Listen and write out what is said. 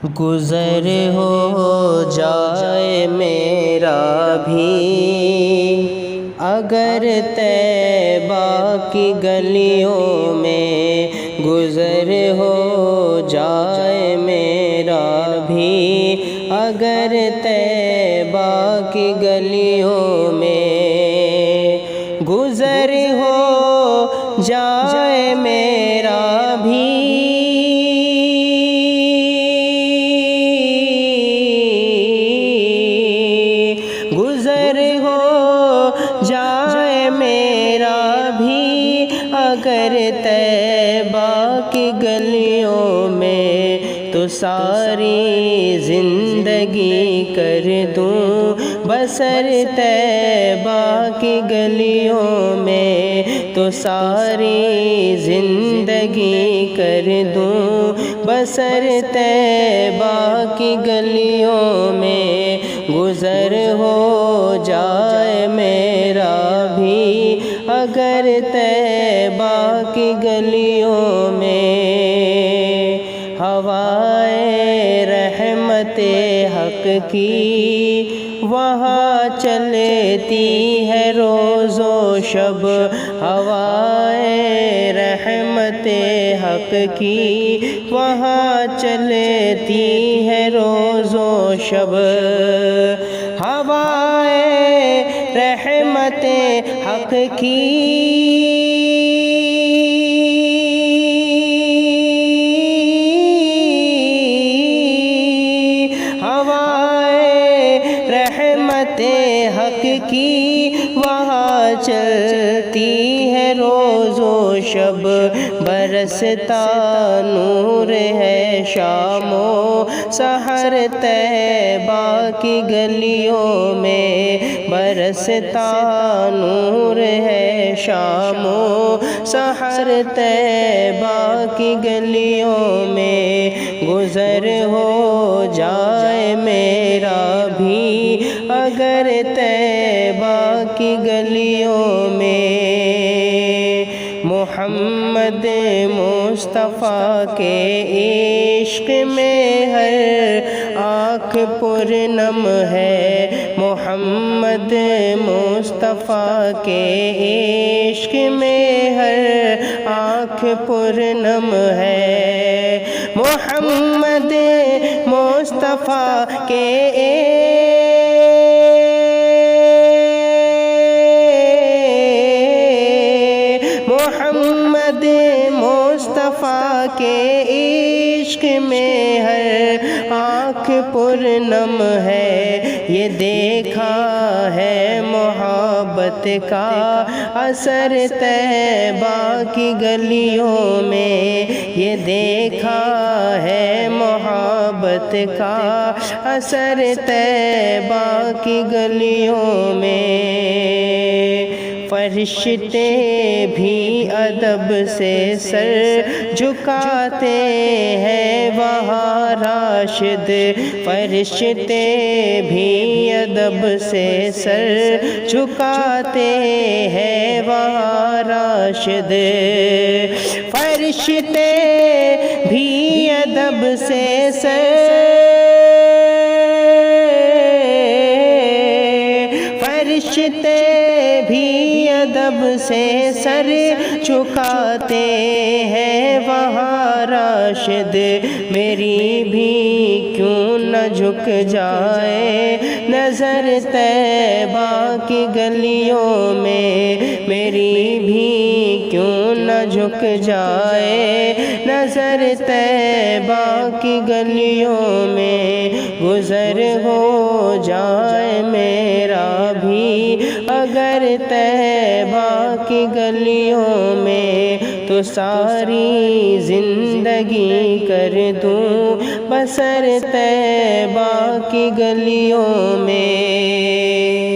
گزر ہو جائے میرا بھی اگر طیبہ کی گلیوں میں، گزر ہو جائے میرا بھی اگر طیبہ کی گلیوں میں، گزر ہو جائے میرا بھی گزر ہو جائے میرا بھی اگر طیبہ کی گلیوں میں، تو ساری زندگی کر دوں بسر طیبہ کی گلیوں میں، تو ساری زندگی کر دوں بسر طیبہ کی گلیوں میں، گزر ہو جائے میرا بھی اگر طیبہ کی گلیوں میں، ہوائے رحمت حق کی وہاں چلتی ہے روز و شب، ہوائے رحمت حق کی وہاں چلتی ہے روز و شب، ہوائے رحمت حق کی رحمت حق کی وہاں چلتی ہے روز و شب، برستا نور ہے شام و سحر طیبہ کی گلیوں میں، برستا نور ہے شام و سحر طیبہ کی گلیوں میں، گزر ہو جائے میرا بھی اگر طیبہ کی گلیوں میں، محمد مصطفیٰ کے عشق میں ہر آنکھ پرنم ہے، محمد مصطفیٰ کے عشق میں ہر آنکھ پرنم ہے، محمد مصطفیٰ کے محمد مصطفیٰ کے عشق میں ہر آنکھ پرنم ہے، یہ دیکھا ہے محبت کا اثر طیبہ کی گلیوں میں، یہ دیکھا ہے محبت کا اثر طیبہ کی گلیوں میں، فرشتے بھی ادب سے سر جھکاتے ہیں وہاں راشد، فرشتے بھی ادب سے سر جھکاتے ہیں وہاں راشد، فرشتے بھی ادب سے فرشتے بھی ادب سے سر جھکاتے ہیں وہاں راشد، میری بھی کیوں نہ جھک جائے نظر طیبہ کی گلیوں میں، میری بھی کیوں نہ جھک جائے نظر طیبہ کی گلیوں میں، گزر ہو جائے میرا بھی اگر طیبہ کی گلیوں میں، تو ساری زندگی کر دوں بسر طیبہ کی گلیوں میں۔